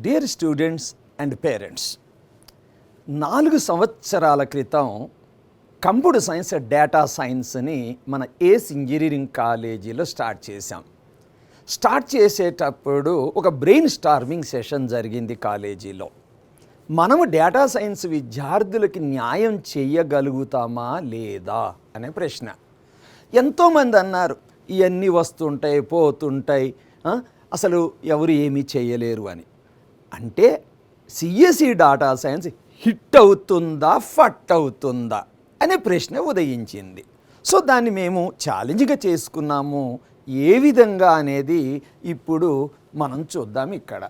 Dear students and parents, 4 సంవత్సరాల క్రితం computer science data సైన్స్ని మన ఏస్ ఇంజనీరింగ్ కాలేజీలో స్టార్ట్ చేశాం. స్టార్ట్ చేసేటప్పుడు ఒక బ్రెయిన్ స్టార్మింగ్ సెషన్ జరిగింది కాలేజీలో. మనము డేటా సైన్స్ విద్యార్థులకి న్యాయం చేయగలుగుతామా లేదా అనే ప్రశ్న. ఎంతోమంది అన్నారు ఇవన్నీ వస్తుంటాయి పోతుంటాయి, అసలు ఎవరు ఏమీ చేయలేరు అని. అంటే CSE డేటా సైన్స్ హిట్ అవుతుందా ఫట్ అవుతుందా అనే ప్రశ్న ఉదయించింది. సో దాన్ని మేము ఛాలెంజ్గా చేసుకున్నాము. ఏ విధంగా అనేది ఇప్పుడు మనం చూద్దాం. ఇక్కడ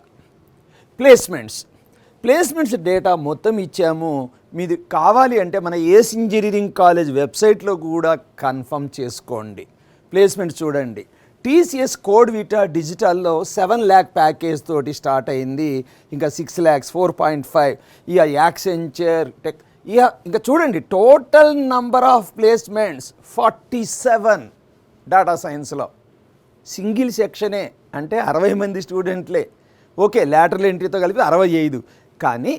ప్లేస్మెంట్స్ డేటా మొత్తం ఇచ్చాము. మీది కావాలి అంటే మన ఏస్ ఇంజనీరింగ్ కాలేజ్ వెబ్సైట్లో కూడా కన్ఫర్మ్ చేసుకోండి. ప్లేస్మెంట్స్ చూడండి. TCS కోడ్ విటా డిజిటల్లో 7 lakh ప్యాకేజ్ తోటి స్టార్ట్ అయింది. ఇంకా 6 lakhs 4.5 ఇక యాక్సెంచర్ టెక్ ఇంకా చూడండి. Total number of placements 47 data సైన్స్లో. సింగిల్ సెక్షనే అంటే 60 మంది స్టూడెంట్లే. ఓకే, లాటరల్ ఎంట్రీతో కలిపి 65. కానీ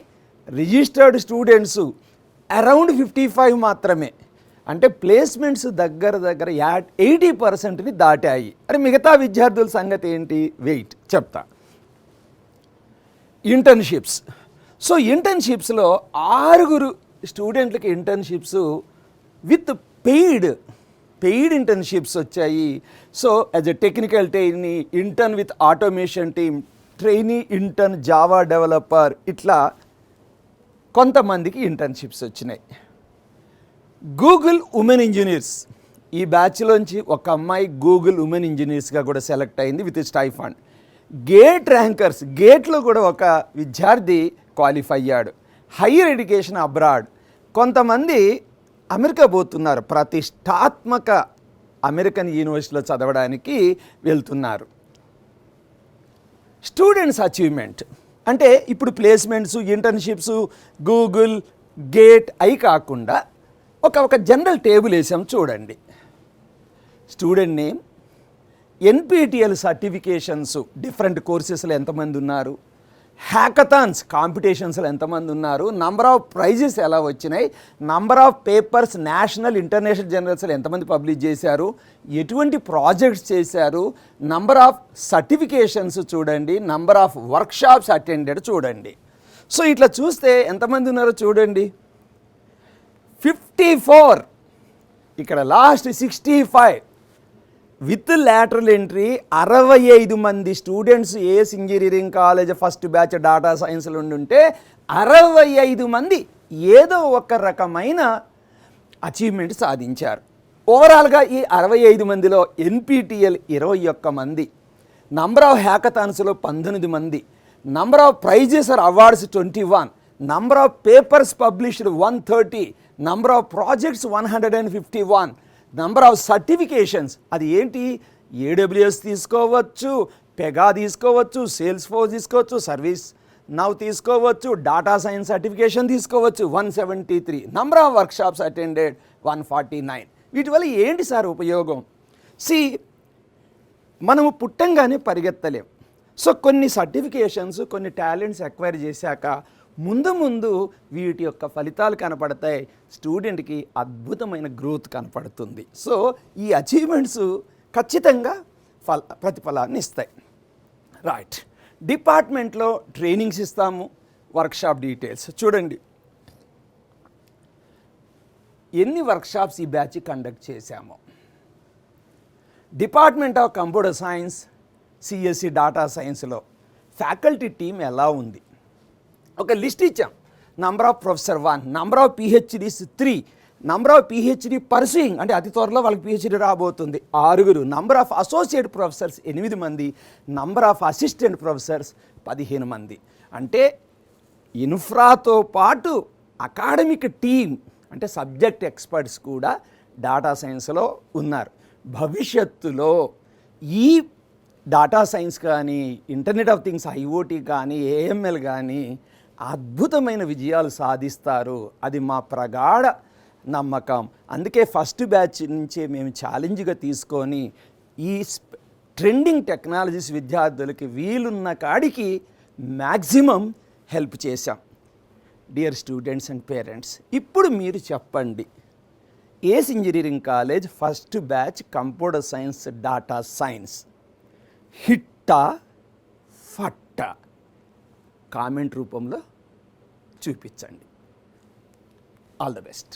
రిజిస్టర్డ్ స్టూడెంట్స్ అరౌండ్ 55 మాత్రమే. అంటే ప్లేస్మెంట్స్ దగ్గర 80%ని దాటాయి. అరే మిగతా విద్యార్థుల సంగతి ఏంటి? వెయిట్ చెప్తా. ఇంటర్న్షిప్స్. సో ఇంటర్న్షిప్స్లో 6 స్టూడెంట్లకి ఇంటర్న్షిప్స్ విత్ పెయిడ్ ఇంటర్న్షిప్స్ వచ్చాయి. So as a technical trainee, intern with automation team, trainee intern Java developer, ఇట్లా కొంతమందికి ఇంటర్న్షిప్స్ వచ్చినాయి. గూగుల్ ఉమెన్ ఇంజనీర్స్, ఈ బ్యాచ్లోంచి ఒక అమ్మాయి గూగుల్ ఉమెన్ ఇంజనీర్స్గా కూడా సెలెక్ట్ అయింది విత్ స్టైఫండ్. గేట్ ర్యాంకర్స్, గేట్లో కూడా ఒక విద్యార్థి క్వాలిఫై అయ్యాడు. హైయర్ ఎడ్యుకేషన్ అబ్రాడ్, కొంతమంది అమెరికా పోతున్నారు, ప్రతిష్టాత్మక అమెరికన్ యూనివర్సిటీలో చదవడానికి వెళ్తున్నారు. స్టూడెంట్స్ అచీవ్మెంట్ అంటే ఇప్పుడు ప్లేస్మెంట్స్, ఇంటర్న్షిప్స్, గూగుల్, గేట్ అవి కాకుండా ఒక జనరల్ టేబుల్ వేసాం చూడండి. Student name, NPTEL certifications different కోర్సెస్లో ఎంతమంది ఉన్నారు, హ్యాకథాన్స్ కాంపిటీషన్స్లో ఎంతమంది ఉన్నారు, నంబర్ ఆఫ్ ప్రైజెస్ ఎలా వచ్చినాయి, number of papers national international జర్నల్స్లో ఎంతమంది పబ్లిష్ చేశారు, ఎటువంటి ప్రాజెక్ట్స్ చేశారు, నంబర్ ఆఫ్ సర్టిఫికేషన్స్ చూడండి, నంబర్ ఆఫ్ వర్క్షాప్స్ అటెండెడ్ చూడండి. సో ఇట్లా చూస్తే ఎంతమంది ఉన్నారో చూడండి. 54. ఇక్కడ లాస్ట్ 65 విత్ లాటరల్ ఎంట్రీ. 65 మంది students ACE engineering college first batch data సైన్స్లో ఉంటే 65 మంది ఏదో ఒక రకమైన అచీవ్మెంట్ సాధించారు. ఓవరాల్గా ఈ 65 మందిలో NPTEL 21 మంది, నంబర్ ఆఫ్ హ్యాకథాన్స్లో 19 మంది, number of prizes or awards 21, number of papers published 130, number of projects 151, number of certifications. అది ఏంటి? AWS తీసుకోవచ్చు, పెగా తీసుకోవచ్చు, సేల్స్ ఫోర్స్ తీసుకోవచ్చు, సర్వీస్ నౌ తీసుకోవచ్చు, డేటా సైన్స్ సర్టిఫికేషన్ తీసుకోవచ్చు 173, నంబర్ ఆఫ్ వర్క్షాప్స్ అటెండెడ్ 149. వీటి వల్ల ఏంటి సార్ ఉపయోగం? మనము పుట్టంగానే పరిగెత్తలేం. సో కొన్ని సర్టిఫికేషన్స్, కొన్ని టాలెంట్స్ అక్వైర్ చేశాక ముందు వీటి యొక్క ఫలితాలు కనపడతాయి. స్టూడెంట్కి అద్భుతమైన గ్రోత్ కనపడుతుంది. సో ఈ అచీవ్మెంట్స్ ఖచ్చితంగా ప్రతిఫలాన్ని ఇస్తాయి. రైట్. డిపార్ట్మెంట్లో ట్రైనింగ్స్ ఇస్తాము. వర్క్షాప్ డీటెయిల్స్ చూడండి. ఎన్ని వర్క్షాప్స్ ఈ బ్యాచ్ కండక్ట్ చేశామో. Department of computer science CSE data సైన్స్లో ఫ్యాకల్టీ టీమ్ ఎలా ఉంది? ఒక లిస్ట్ ఇచ్చాం. Number of professor 1, number of PhDs 3, number of PhD pursuing అంటే అతి త్వరలో వాళ్ళకి PhD రాబోతుంది 6, నంబర్ ఆఫ్ అసోసియేట్ ప్రొఫెసర్స్ 8 మంది, నంబర్ ఆఫ్ అసిస్టెంట్ ప్రొఫెసర్స్ 15 మంది. అంటే ఇన్ఫ్రాతో పాటు అకాడమిక్ టీమ్ అంటే సబ్జెక్ట్ ఎక్స్పర్ట్స్ కూడా డేటా సైన్స్లో ఉన్నారు. భవిష్యత్తులో ఈ డేటా సైన్స్ కానీ, ఇంటర్నెట్ ఆఫ్ థింగ్స్ IoT కానీ, AML కానీ అద్భుతమైన విజయాలు సాధిస్తారు. అది మా ప్రగాఢ నమ్మకం. అందుకే ఫస్ట్ బ్యాచ్ నుంచే మేము ఛాలెంజ్గా తీసుకొని ఈ ట్రెండింగ్ టెక్నాలజీస్ విద్యార్థులకి వీలున్న కాడికి మ్యాక్సిమం హెల్ప్ చేశాం. డియర్ స్టూడెంట్స్ అండ్ పేరెంట్స్, ఇప్పుడు మీరు చెప్పండి, ACE engineering college first batch computer science data science హిట్టా ఫట్టా? కామెంట్ రూపంలో చూపించండి. All the best.